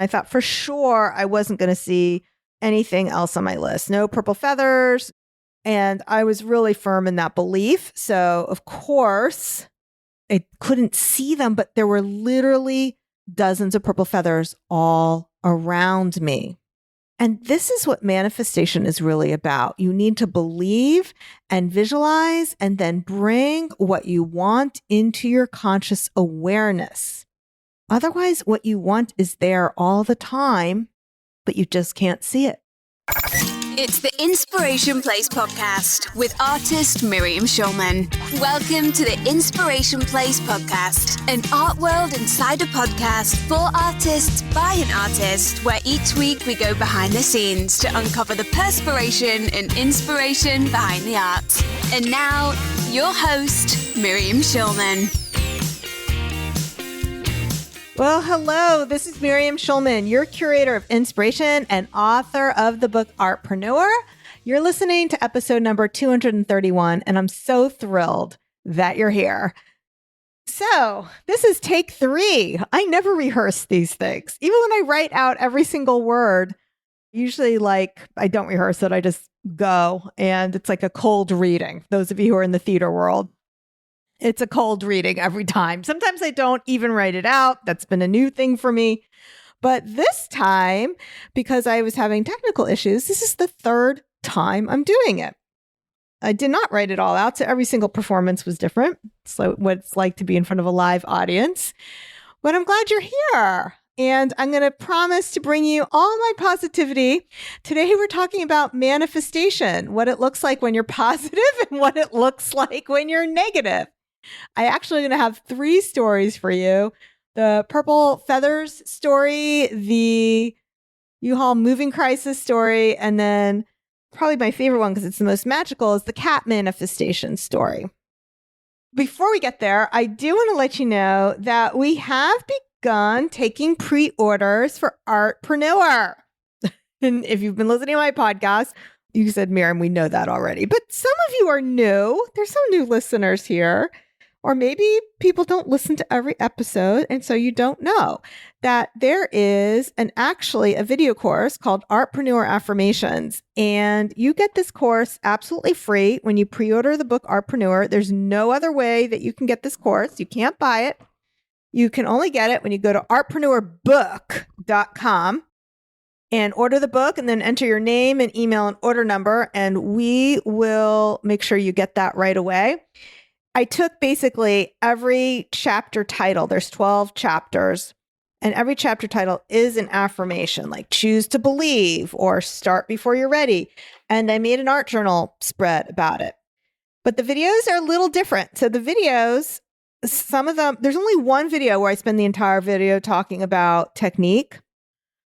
I thought for sure I wasn't going to see anything else on my list. No purple feathers. And I was really firm in that belief. So, of course, I couldn't see them, but there were literally dozens of purple feathers all around me. And this is what manifestation is really about. You need to believe and visualize and then bring what you want into your conscious awareness. Otherwise, what you want is there all the time, but you just can't see it. It's the Inspiration Place podcast with artist Miriam Schulman. Welcome to the Inspiration Place podcast, an art world insider podcast for artists by an artist, where each week we go behind the scenes to uncover the perspiration and inspiration behind the art. And now, your host, Miriam Schulman. Well, hello, this is Miriam Schulman, your curator of inspiration and author of the book Artpreneur. You're listening to episode number 231, and I'm so thrilled that you're here. So this is take 3. I never rehearse these things. Even when I write out every single word, usually I don't rehearse it. I just go, and it's like a cold reading. Those of you who are in the theater world. It's a cold reading every time. Sometimes I don't even write it out. That's been a new thing for me. But this time, because I was having technical issues, this is the third time I'm doing it. I did not write it all out, so every single performance was different. So what it's like to be in front of a live audience. But I'm glad you're here. And I'm going to promise to bring you all my positivity. Today, we're talking about manifestation, what it looks like when you're positive and what it looks like when you're negative. I actually going to have 3 stories for you. The purple feathers story, the U-Haul moving crisis story, and then probably my favorite one because it's the most magical is the cat manifestation story. Before we get there, I do want to let you know that we have begun taking pre-orders for Artpreneur. And if you've been listening to my podcast, you said, Miriam, we know that already. But some of you are new. There's some new listeners here. Or maybe people don't listen to every episode, and so you don't know that there is actually a video course called Artpreneur Affirmations. And you get this course absolutely free when you pre-order the book Artpreneur. There's no other way that you can get this course. You can't buy it. You can only get it when you go to artpreneurbook.com and order the book and then enter your name and email and order number, and we will make sure you get that right away. I took basically every chapter title. There's 12 chapters, and every chapter title is an affirmation, like choose to believe or start before you're ready. And I made an art journal spread about it. But the videos are a little different. So the videos, some of them, there's only one video where I spend the entire video talking about technique.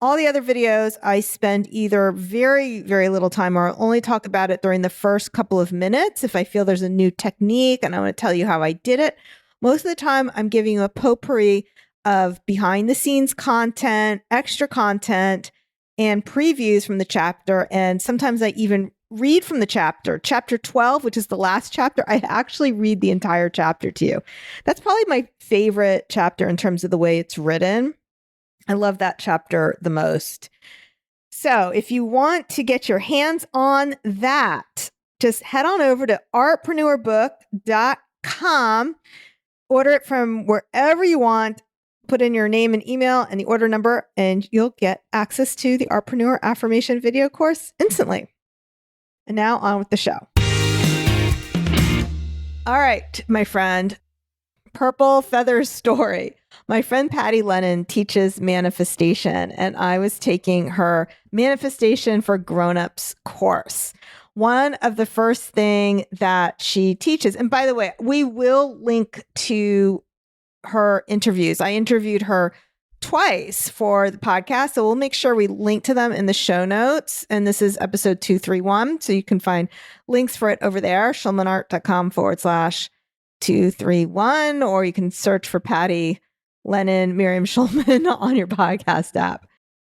All the other videos, I spend either very, very little time or only talk about it during the first couple of minutes if I feel there's a new technique and I want to tell you how I did it. Most of the time, I'm giving you a potpourri of behind the scenes content, extra content, and previews from the chapter. And sometimes I even read from the chapter. Chapter 12, which is the last chapter, I actually read the entire chapter to you. That's probably my favorite chapter in terms of the way it's written. I love that chapter the most. So if you want to get your hands on that, just head on over to artpreneurbook.com, order it from wherever you want, put in your name and email and the order number, and you'll get access to the Artpreneur Affirmation video course instantly. And now on with the show. All right, my friend, purple feathers story. My friend Patty Lennon teaches manifestation, and I was taking her Manifestation for Grown-Ups course. One of the first thing that she teaches, and by the way, we will link to her interviews. I interviewed her twice for the podcast, so we'll make sure we link to them in the show notes. And this is episode 231, so you can find links for it over there, schulmanart.com/231, or you can search for Patty Lennon, Miriam Schulman on your podcast app.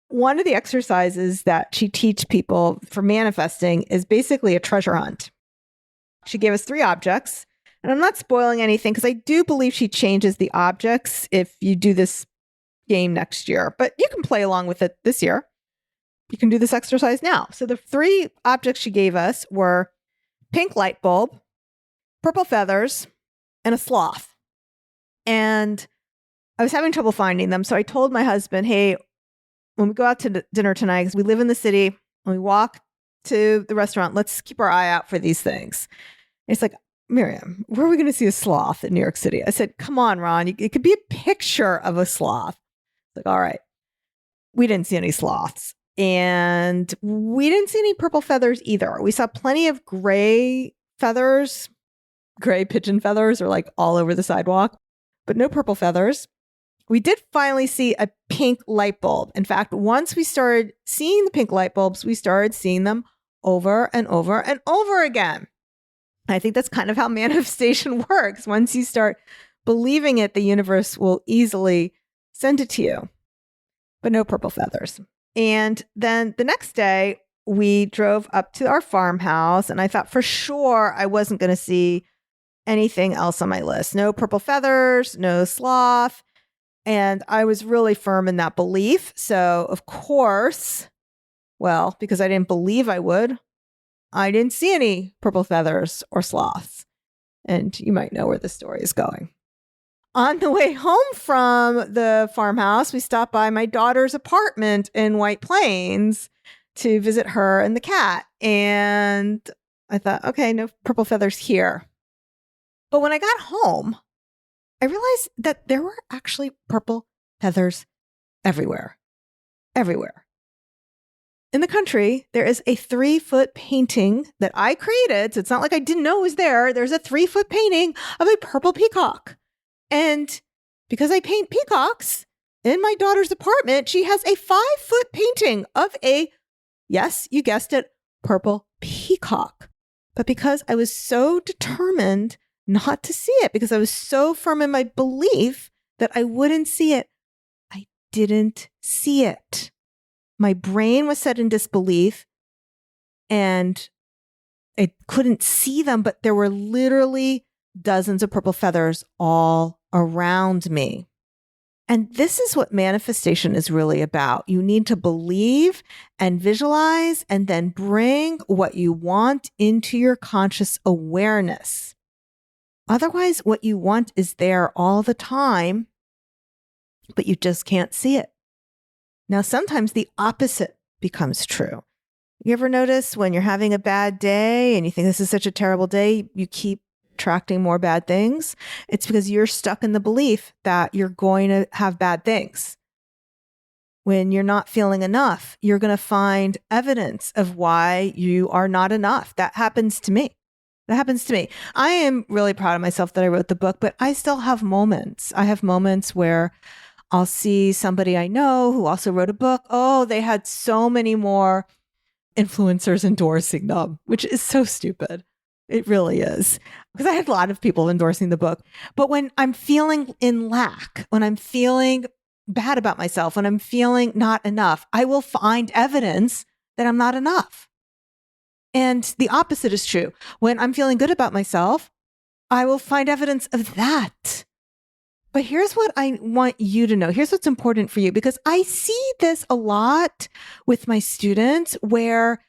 One of the exercises that she teaches people for manifesting is basically a treasure hunt. She gave us 3 objects, and I'm not spoiling anything because I do believe she changes the objects if you do this, game next year, but you can play along with it this year. You can do this exercise now. So the 3 objects she gave us were pink light bulb, purple feathers, and a sloth. And I was having trouble finding them. So I told my husband, hey, when we go out to dinner tonight, because we live in the city, and we walk to the restaurant, let's keep our eye out for these things. And he's like, Miriam, where are we going to see a sloth in New York City? I said, come on, Ron, it could be a picture of a sloth. Like, all right. We didn't see any sloths. And we didn't see any purple feathers either. We saw plenty of gray feathers, gray pigeon feathers are like all over the sidewalk, but no purple feathers. We did finally see a pink light bulb. In fact, once we started seeing the pink light bulbs, we started seeing them over and over and over again. I think that's kind of how manifestation works. Once you start believing it, the universe will easily send it to you. But no purple feathers. And then the next day, we drove up to our farmhouse, and I thought for sure I wasn't going to see anything else on my list. No purple feathers, no sloth. And I was really firm in that belief. So, of course, well, because I didn't believe I would, I didn't see any purple feathers or sloths. And you might know where the story is going. On the way home from the farmhouse, we stopped by my daughter's apartment in White Plains to visit her and the cat. And I thought, okay, no purple feathers here. But when I got home, I realized that there were actually purple feathers everywhere. Everywhere. In the country, there is a 3-foot painting that I created. So it's not like I didn't know it was there. There's a 3-foot painting of a purple peacock. And because I paint peacocks in my daughter's apartment, she has a 5-foot painting of a, yes, you guessed it, purple peacock. But because I was so determined not to see it, because I was so firm in my belief that I wouldn't see it, I didn't see it. My brain was set in disbelief and I couldn't see them, but there were literally dozens of purple feathers all around me. And this is what manifestation is really about. You need to believe and visualize and then bring what you want into your conscious awareness. Otherwise, what you want is there all the time, but you just can't see it. Now, sometimes the opposite becomes true. You ever notice when you're having a bad day and you think this is such a terrible day, you keep attracting more bad things? It's because you're stuck in the belief that you're going to have bad things. When you're not feeling enough, you're going to find evidence of why you are not enough. That happens to me. I am really proud of myself that I wrote the book, but I still have moments. I have moments where I'll see somebody I know who also wrote a book. Oh, they had so many more influencers endorsing them, which is so stupid. It really is. Because I had a lot of people endorsing the book. But when I'm feeling in lack, when I'm feeling bad about myself, when I'm feeling not enough, I will find evidence that I'm not enough. And the opposite is true. When I'm feeling good about myself, I will find evidence of that. But here's what I want you to know. Here's what's important for you, because I see this a lot with my students where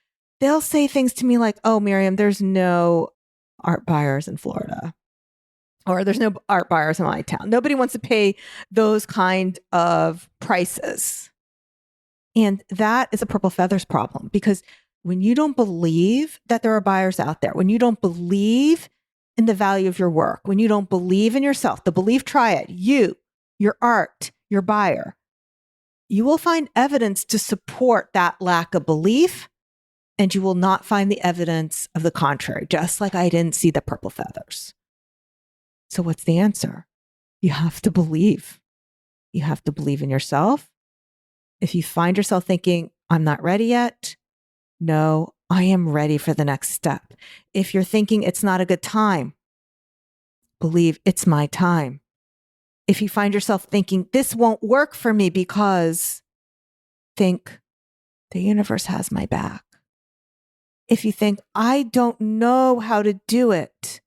they'll say things to me like, oh, Miriam, there's no art buyers in Florida, or there's no art buyers in my town. Nobody wants to pay those kind of prices. And that is a purple feathers problem, because when you don't believe that there are buyers out there, when you don't believe in the value of your work, when you don't believe in yourself, the belief triad, you, your art, your buyer, you will find evidence to support that lack of belief, and you will not find the evidence of the contrary, just like I didn't see the purple feathers. So what's the answer? You have to believe. You have to believe in yourself. If you find yourself thinking, I'm not ready yet, no, I am ready for the next step. If you're thinking it's not a good time, believe it's my time. If you find yourself thinking this won't work for me because, think the universe has my back. If you think I don't know how to do it,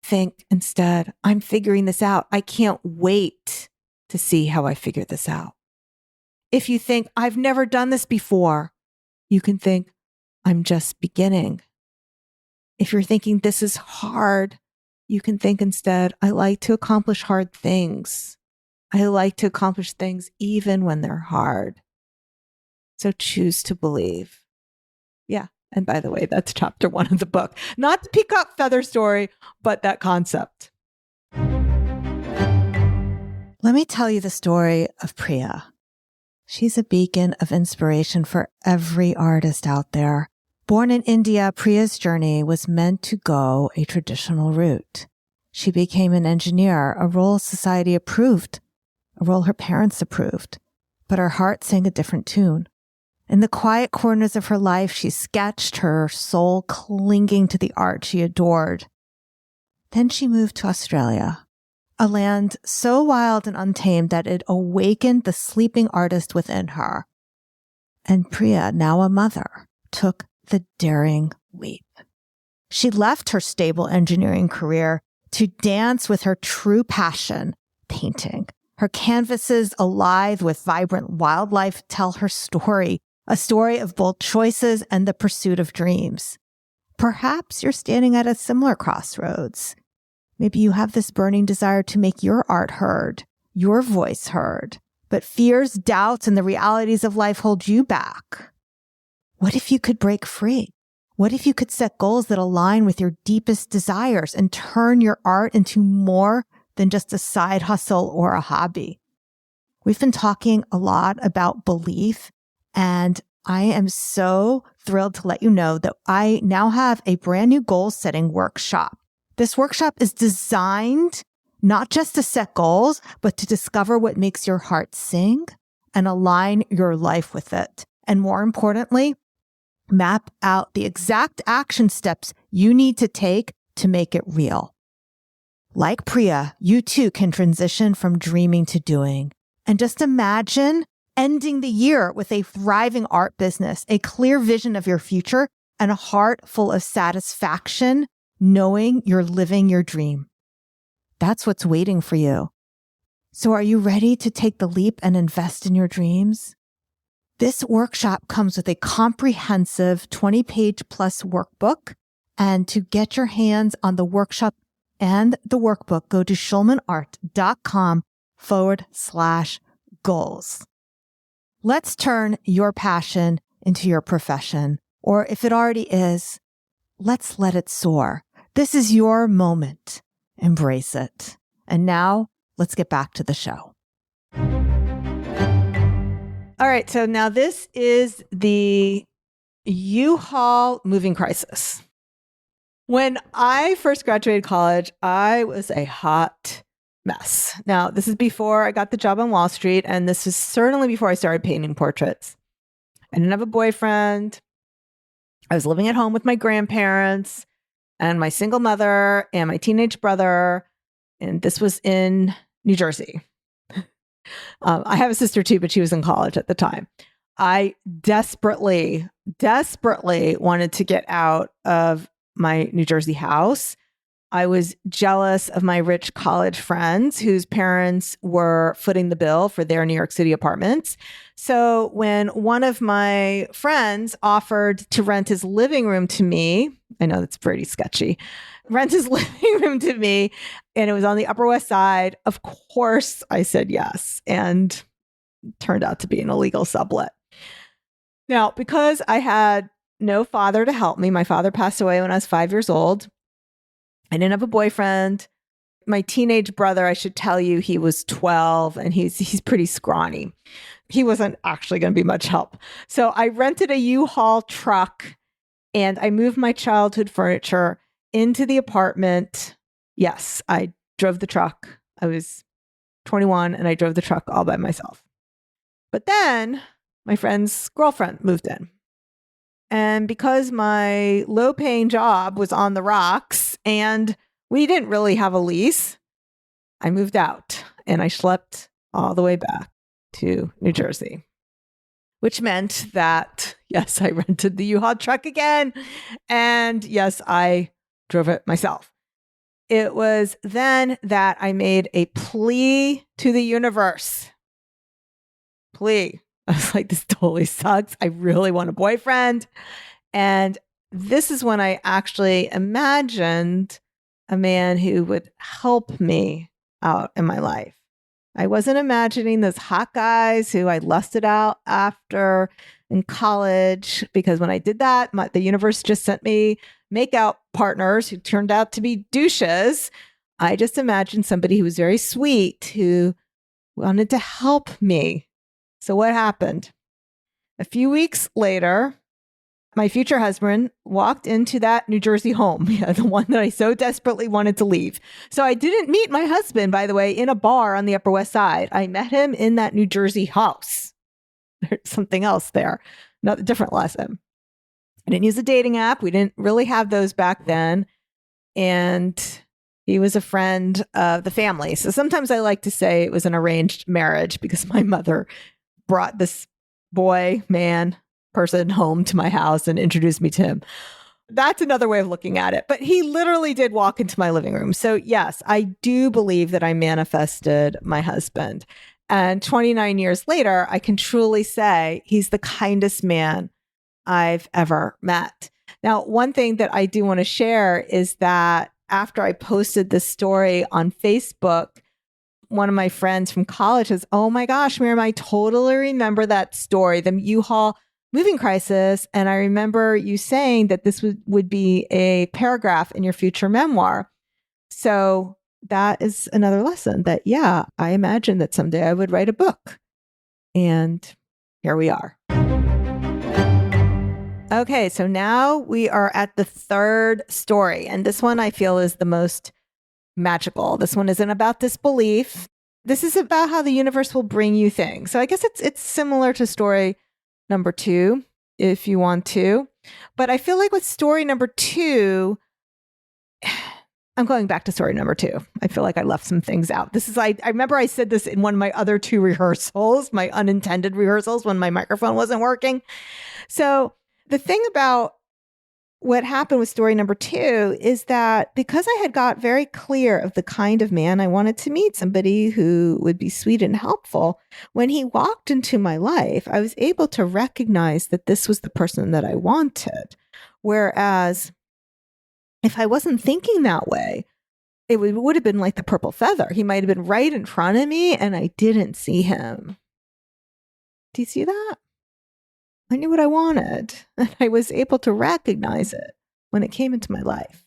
think instead, I'm figuring this out. I can't wait to see how I figure this out. If you think, I've never done this before, you can think, I'm just beginning. If you're thinking this is hard, you can think instead, I like to accomplish hard things. I like to accomplish things even when they're hard. So choose to believe. Yeah. And by the way, that's chapter 1 of the book. Not the peacock feather story, but that concept. Let me tell you the story of Priya. She's a beacon of inspiration for every artist out there. Born in India, Priya's journey was meant to go a traditional route. She became an engineer, a role society approved, a role her parents approved, but her heart sang a different tune. In the quiet corners of her life, she sketched, her soul clinging to the art she adored. Then she moved to Australia, a land so wild and untamed that it awakened the sleeping artist within her. And Priya, now a mother, took the daring leap. She left her stable engineering career to dance with her true passion, painting. Her canvases, alive with vibrant wildlife, tell her story, a story of bold choices and the pursuit of dreams. Perhaps you're standing at a similar crossroads. Maybe you have this burning desire to make your art heard, your voice heard, but fears, doubts, and the realities of life hold you back. What if you could break free? What if you could set goals that align with your deepest desires and turn your art into more than just a side hustle or a hobby? We've been talking a lot about belief, and I am so thrilled to let you know that I now have a brand new goal-setting workshop. This workshop is designed not just to set goals, but to discover what makes your heart sing and align your life with it. And more importantly, map out the exact action steps you need to take to make it real. Like Priya, you too can transition from dreaming to doing. And just imagine ending the year with a thriving art business, a clear vision of your future, and a heart full of satisfaction, knowing you're living your dream. That's what's waiting for you. So are you ready to take the leap and invest in your dreams? This workshop comes with a comprehensive 20-page plus workbook. And to get your hands on the workshop and the workbook, go to schulmanart.com/goals. Let's turn your passion into your profession. Or if it already is, let's let it soar. This is your moment. Embrace it. And now let's get back to the show. All right. So now this is the U-Haul moving crisis. When I first graduated college, I was a hot mess. Now, this is before I got the job on Wall Street, and this is certainly before I started painting portraits. I didn't have a boyfriend. I was living at home with my grandparents and my single mother and my teenage brother, and this was in New Jersey. I have a sister too, but she was in college at the time. I desperately wanted to get out of my New Jersey house. I was jealous of my rich college friends whose parents were footing the bill for their New York City apartments. So when one of my friends offered to rent his living room to me, I know that's pretty sketchy, rent his living room to me, and it was on the Upper West Side, of course I said yes, and it turned out to be an illegal sublet. Now, because I had no father to help me, my father passed away when I was 5 years old. I didn't have a boyfriend. My teenage brother, I should tell you, he was 12 and he's pretty scrawny. He wasn't actually going to be much help. So I rented a U-Haul truck and I moved my childhood furniture into the apartment. Yes, I drove the truck. I was 21 and I drove the truck all by myself. But then my friend's girlfriend moved in. And because my low-paying job was on the rocks and we didn't really have a lease, I moved out and I schlepped all the way back to New Jersey, which meant that, yes, I rented the U-Haul truck again. And yes, I drove it myself. It was then that I made a plea to the universe. Plea. I was like, this totally sucks. I really want a boyfriend. And this is when I actually imagined a man who would help me out in my life. I wasn't imagining those hot guys who I lusted out after in college, because when I did that, the universe just sent me makeout partners who turned out to be douches. I just imagined somebody who was very sweet, who wanted to help me. So what happened? A few weeks later, my future husband walked into that New Jersey home, the one that I so desperately wanted to leave. So I didn't meet my husband, by the way, in a bar on the Upper West Side. I met him in that New Jersey house. There's something else there, not a different lesson. I didn't use a dating app. We didn't really have those back then. And he was a friend of the family. So sometimes I like to say it was an arranged marriage, because my mother brought this person home to my house and introduced me to him. That's another way of looking at it. But he literally did walk into my living room. So yes, I do believe that I manifested my husband. And 29 years later, I can truly say he's the kindest man I've ever met. Now, one thing that I do want to share is that after I posted this story on Facebook, one of my friends from college says, "Oh my gosh, Miriam, I totally remember that story, the U-Haul moving crisis. And I remember you saying that this would be a paragraph in your future memoir." So that is another lesson that, yeah, I imagined that someday I would write a book. And here we are. Okay, so now we are at the third story. And this one I feel is the most magical. This one isn't about disbelief. This is about how the universe will bring you things. So I guess it's similar to story number 2, if you want to. But I feel like with story number 2, I'm going back to story number 2. I feel like I left some things out. I remember I said this in one of my other 2 rehearsals, my unintended rehearsals, when my microphone wasn't working. So the thing about what happened with story number 2 is that because I had got very clear of the kind of man I wanted to meet, somebody who would be sweet and helpful, when he walked into my life, I was able to recognize that this was the person that I wanted. Whereas if I wasn't thinking that way, it would have been like the purple feather. He might have been right in front of me and I didn't see him. Do you see that? I knew what I wanted, and I was able to recognize it when it came into my life.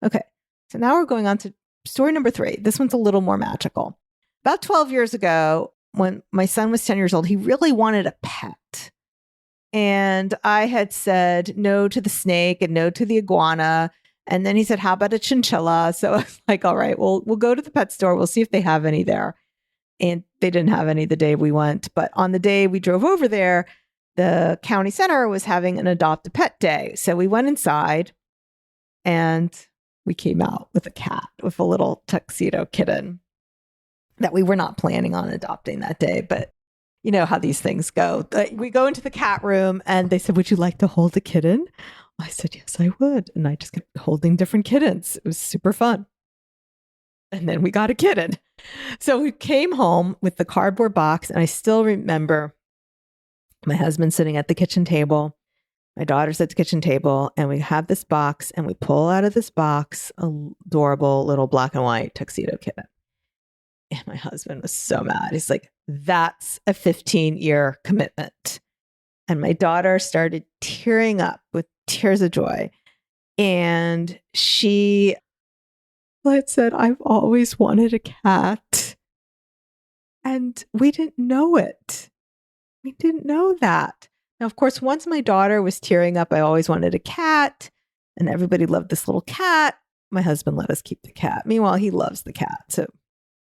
Okay, so now we're going on to story number 3. This one's a little more magical. About 12 years ago, when my son was 10 years old, he really wanted a pet. And I had said no to the snake and no to the iguana. And then he said, "How about a chinchilla?" So I was like, all right, we'll go to the pet store. We'll see if they have any there. And they didn't have any the day we went. But on the day we drove over there, the county center was having an adopt a pet day. So we went inside and we came out with a cat, with a little tuxedo kitten that we were not planning on adopting that day. But you know how these things go. We go into the cat room and they said, "Would you like to hold a kitten?" I said, "Yes, I would." And I just kept holding different kittens. It was super fun. And then we got a kitten. So we came home with the cardboard box. And I still remember my husband sitting at the kitchen table, my daughter's at the kitchen table, and we have this box and we pull out of this box an adorable little black and white tuxedo kitten. And my husband was so mad. He's like, "That's a 15-year commitment." And my daughter started tearing up with tears of joy. And she had said, "I've always wanted a cat." And we didn't know it. We didn't know that. Now, of course, once my daughter was tearing up, "I always wanted a cat," and everybody loved this little cat, my husband let us keep the cat. Meanwhile, he loves the cat. So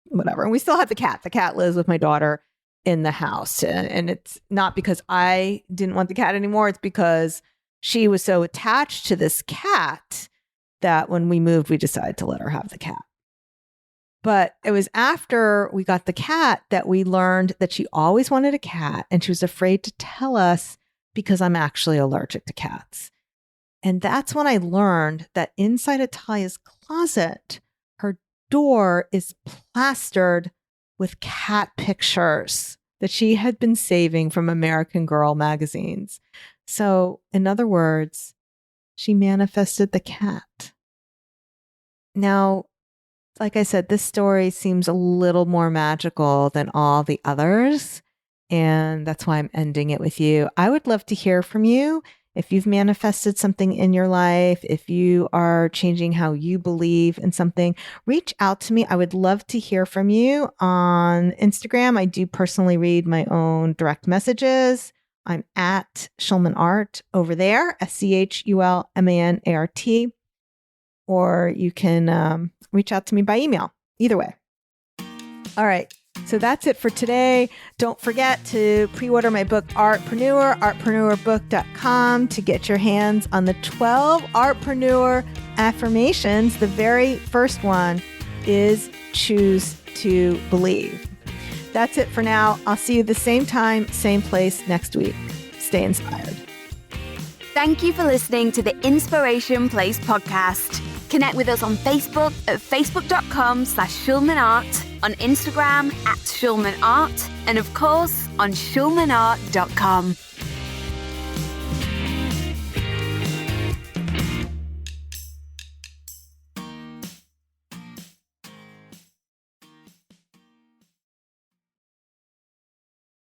whatever. And we still have the cat. The cat lives with my daughter in the house. And it's not because I didn't want the cat anymore. It's because she was so attached to this cat that when we moved, we decided to let her have the cat. But it was after we got the cat that we learned that she always wanted a cat and she was afraid to tell us because I'm actually allergic to cats. And that's when I learned that inside of Talia's closet, her door is plastered with cat pictures. that she had been saving from American Girl magazines. So, in other words, she manifested the cat. Now, like I said, this story seems a little more magical than all the others, and that's why I'm ending it with you. I would love to hear from you. If you've manifested something in your life, if you are changing how you believe in something, reach out to me. I would love to hear from you on Instagram. I do personally read my own direct messages. I'm at Schulman Art over there, SCHULMANART. Or you can reach out to me by email. Either way. All right. So that's it for today. Don't forget to pre-order my book, Artpreneur, artpreneurbook.com, to get your hands on the 12 Artpreneur affirmations. The very first one is choose to believe. That's it for now. I'll see you the same time, same place next week. Stay inspired. Thank you for listening to the Inspiration Place podcast. Connect with us on Facebook at facebook.com/SchulmanArt, on Instagram @SchulmanArt, and of course on schulmanart.com.